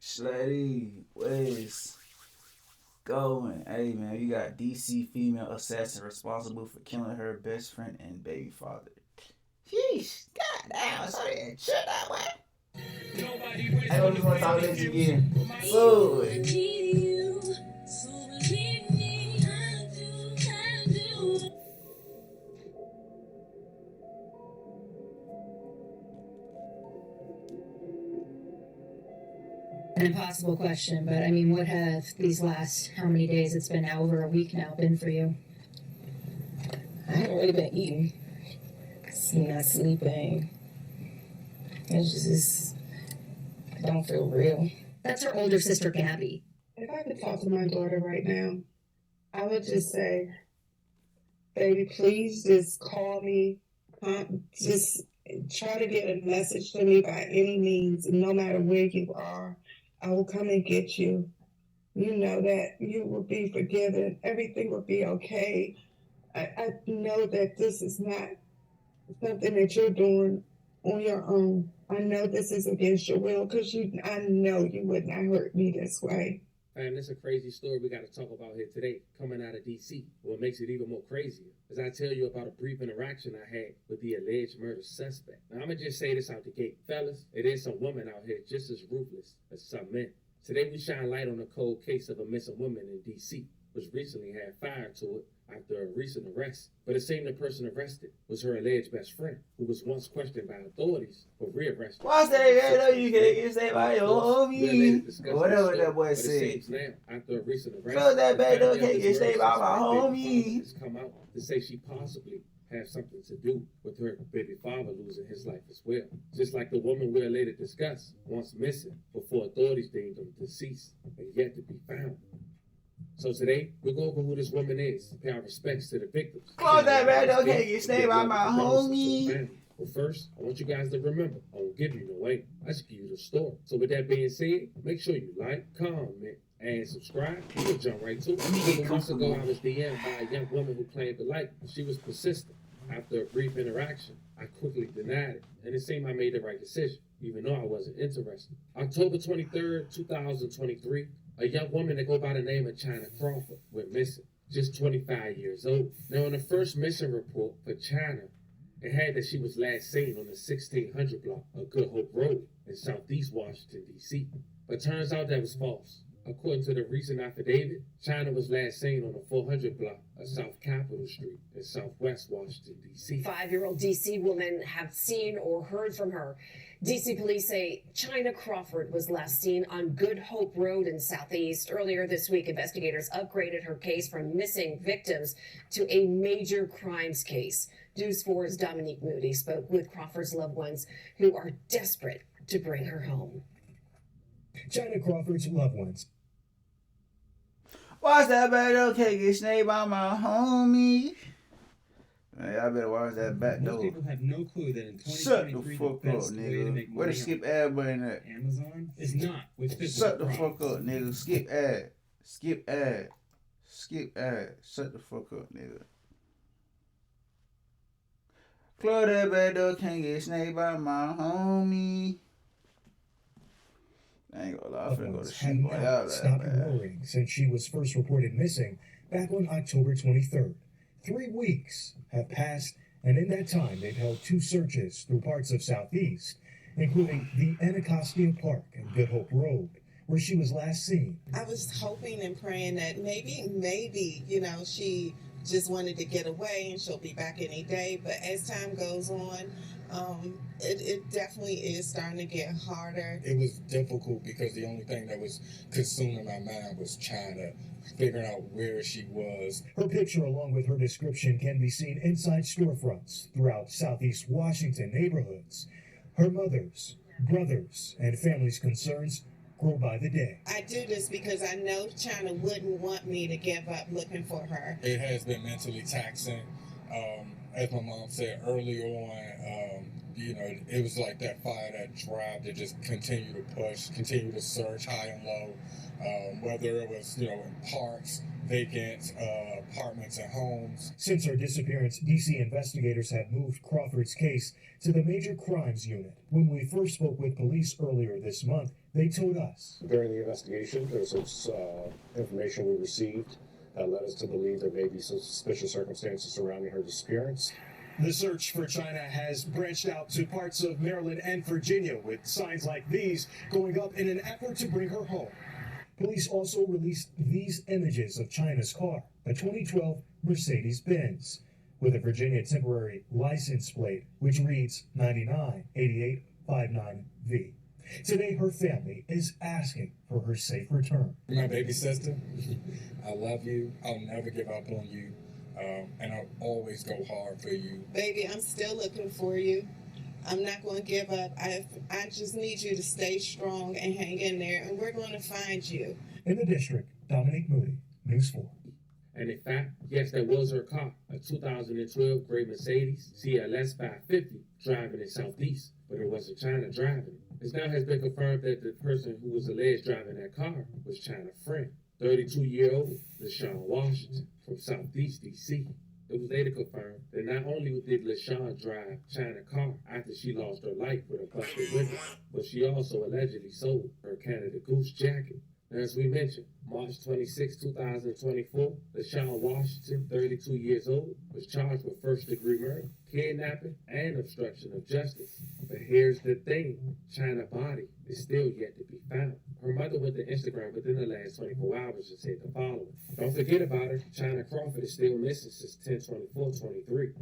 Slutty, where's going? Hey man, you got DC female assassin responsible for killing her best friend and baby father. Sheesh, goddamn, sorry, shut that way. I don't even want to talk to this again. Food. An impossible question, but I mean, what have these last, how many days, it's been now over a week now, been for you? I haven't really been eating. Not sleeping. It's just, I don't feel real. That's her older sister, Gabby. If I could talk to my daughter right now, I would just say, baby, please just call me. Just try to get a message to me by any means, no matter where you are. I will come and get you. You know that you will be forgiven. Everything will be okay. I know that this is not something that you're doing on your own. I know this is against your will because I know you would not hurt me this way. And it's a crazy story we got to talk about here today, coming out of D.C. What makes it even more crazier is I tell you about a brief interaction I had with the alleged murder suspect. Now, I'm going to just say this out the gate. Fellas, it is some women out here just as ruthless as some men. Today, we shine light on a cold case of a missing woman in D.C., which recently had fire to it after a recent arrest. But it seemed the person arrested was her alleged best friend, who was once questioned by authorities for rearresting. What's that? I know you can't get saved by your homie. Whatever that boy said. Now, after a recent arrest, close that back door, can't get saved by my homie. Has come out to say she possibly has something to do with her baby father losing his life as well. Just like the woman we'll later discuss, once missing before authorities deemed him deceased and yet to be found. So today, we'll go over who this woman is, pay our respects to the victims. Close that back door, can't get saved by my homie. But first, I want you guys to remember, I won't give you no name. I just give you the story. So with that being said, make sure you like, comment, and subscribe. We'll jump right to it. A months ago, I was DM'd by a young woman who claimed to like me. She was persistent. After a brief interaction, I quickly denied it, and it seemed I made the right decision, even though I wasn't interested. October 23rd, 2023, a young woman that go by the name of China Crawford went missing, just 25 years old. Now, in the first missing report for China, it had that she was last seen on the 1600 block of Good Hope Road in Southeast Washington, D.C. But turns out that was false. According to the recent affidavit, China was last seen on the 400 block of South Capitol Street in Southwest Washington, D.C. 5-year-old D.C. women have seen or heard from her. D.C. police say China Crawford was last seen on Good Hope Road in Southeast. Earlier this week, investigators upgraded her case from missing victims to a major crimes case. News 4's Dominique Moody spoke with Crawford's loved ones who are desperate to bring her home. China Crawford's loved ones. Watch that back door, can't get snaked by my homie. Man, y'all better watch that back door. Most people have no clue that in 2023, Shut the fuck the up, best way to nigga. make Where the money skip ad button at? on Amazon is not with physical Shut the fuck products. up, nigga. Skip ad. Skip ad. Skip ad. Shut the fuck up, nigga. Close that back door, can't get snaked by my homie. I ain't gonna lie, I'm finna go to Have sleep while y'all not like stopped that. worrying since she was first reported missing back on October 23rd. 3 weeks have passed, and in that time, they've held 2 searches through parts of Southeast, including the Anacostia Park and Good Hope Road, where she was last seen. I was hoping and praying that maybe, she just wanted to get away and she'll be back any day. But as time goes on, it definitely is starting to get harder. It was difficult because the only thing that was consuming my mind was trying to figure out where she was. Her picture, along with her description, can be seen inside storefronts throughout Southeast Washington neighborhoods. Her mother's, brothers, and family's concerns grow by the day. I do this because I know China wouldn't want me to give up looking for her. It has been mentally taxing. As my mom said early on, it was like that fire, that drive to just continue to push, continue to search high and low, whether it was, in parks, vacant apartments and homes. Since her disappearance, D.C. investigators have moved Crawford's case to the Major Crimes Unit. When we first spoke with police earlier this month, they told us. During the investigation, there was some information we received that led us to believe there may be some suspicious circumstances surrounding her disappearance. The search for China has branched out to parts of Maryland and Virginia, with signs like these going up in an effort to bring her home. Police also released these images of China's car, a 2012 Mercedes-Benz, with a Virginia temporary license plate, which reads 998859V. Today, her family is asking for her safe return. My baby sister, I love you. I'll never give up on you. And I'll always go hard for you. Baby, I'm still looking for you. I'm not going to give up. I just need you to stay strong and hang in there, and we're going to find you. In the district, Dominique Moody, News 4. And in fact, yes, that was her car, a 2012 gray Mercedes CLS 550 driving in Southeast, but it wasn't China driving it. It now has been confirmed that the person who was alleged driving that car was China's friend, 32-year-old LaShawn Washington from Southeast D.C. It was later confirmed that not only did LaShawn drive China's car after she lost her life with a busted window, but she also allegedly sold her Canada Goose jacket. As we mentioned, March 26, 2024, LaShawn Washington, 32 years old, was charged with first-degree murder, kidnapping, and obstruction of justice. But here's the thing, China's body is still yet to be found. Her mother went to Instagram within the last 24 hours and said the following. Don't forget about her. China Crawford is still missing since 10/24/23.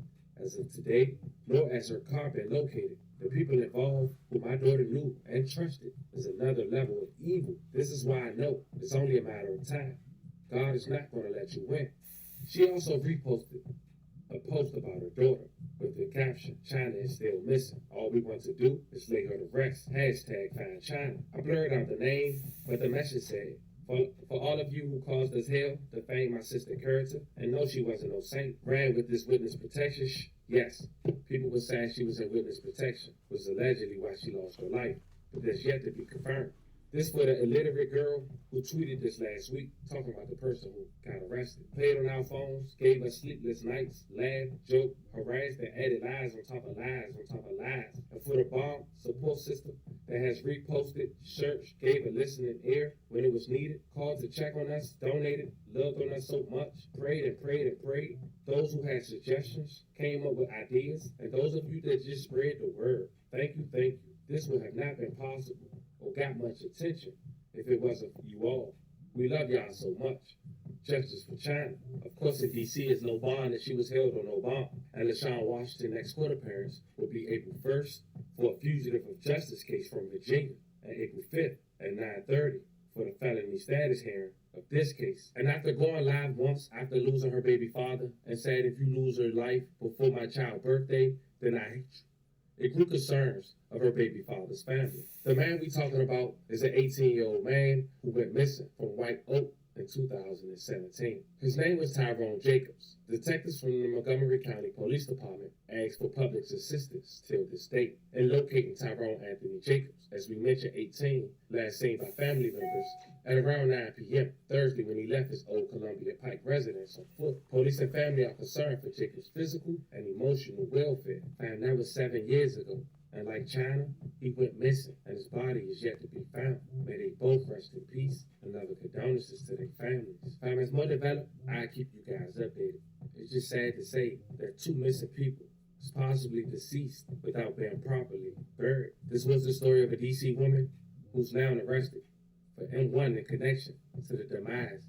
As of today, nor has her car been located. The people involved, who my daughter knew and trusted, is another level of evil. This is why I know it's only a matter of time. God is not going to let you win. She also reposted a post about her daughter with the caption, China is still missing. All we want to do is lay her to rest. Hashtag find China. I blurred out the name, but the message said, for all of you who caused us hell, defame my sister character, and know she wasn't no saint, ran with this witness protection. Yes, people were saying she was in witness protection, was allegedly why she lost her life, but that's yet to be confirmed. This for the illiterate girl who tweeted this last week, talking about the person who got arrested. Played on our phones, gave us sleepless nights, laughed, joked, harassed, and added lies on top of lies on top of lies. And for the bomb support system that has reposted, searched, gave a listening ear when it was needed, called to check on us, donated, loved on us so much, prayed and prayed and prayed. Those who had suggestions, came up with ideas, and those of you that just spread the word, thank you, thank you. This would have not been possible or got much attention if it wasn't for you all. We love y'all so much. Justice for China. Of course, in D.C. is no bond, and she was held on no bond. And LaShawn Washington's next court appearance will be April 1st for a fugitive of justice case from Virginia, and April 5th at 9:30 for the felony status hearing of this case. And after going live once after losing her baby father and said, if you lose her life before my child's birthday, then I hate you. It grew concerns of her baby father's family. The man we talking about is an 18-year-old man who went missing from White Oak in 2017. His name was Tyrone Jacobs. Detectives from the Montgomery County Police Department asked for public assistance till this date in locating Tyrone Anthony Jacobs, as we mentioned, 18, last seen by family members at around 9 p.m. Thursday when he left his old Columbia Pike residence on foot. Police and family are concerned for Jacobs' physical and emotional welfare. Found that was 7 years ago. And like China, he went missing, and his body is yet to be found. May they both rest in peace, and other condolences to their families. As more developed, I'll keep you guys updated. It's just sad to say that 2 missing people is possibly deceased without being properly buried. This was the story of a D.C. woman who's now arrested for M1 in connection to the demise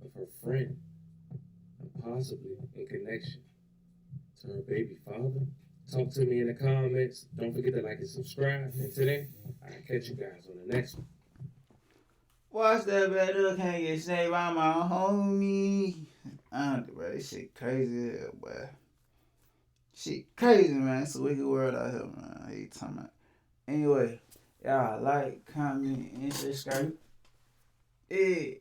of her friend, and possibly in connection to her baby father. Talk to me in the comments. Don't forget to like and subscribe. And today, I'll catch you guys on the next one. Watch that better, can't get saved by my homie. Bro, this shit crazy, boy. Shit crazy, man. It's a wicked world out here, man. I ain't talking about. Anyway, y'all like, comment, and subscribe. Yeah.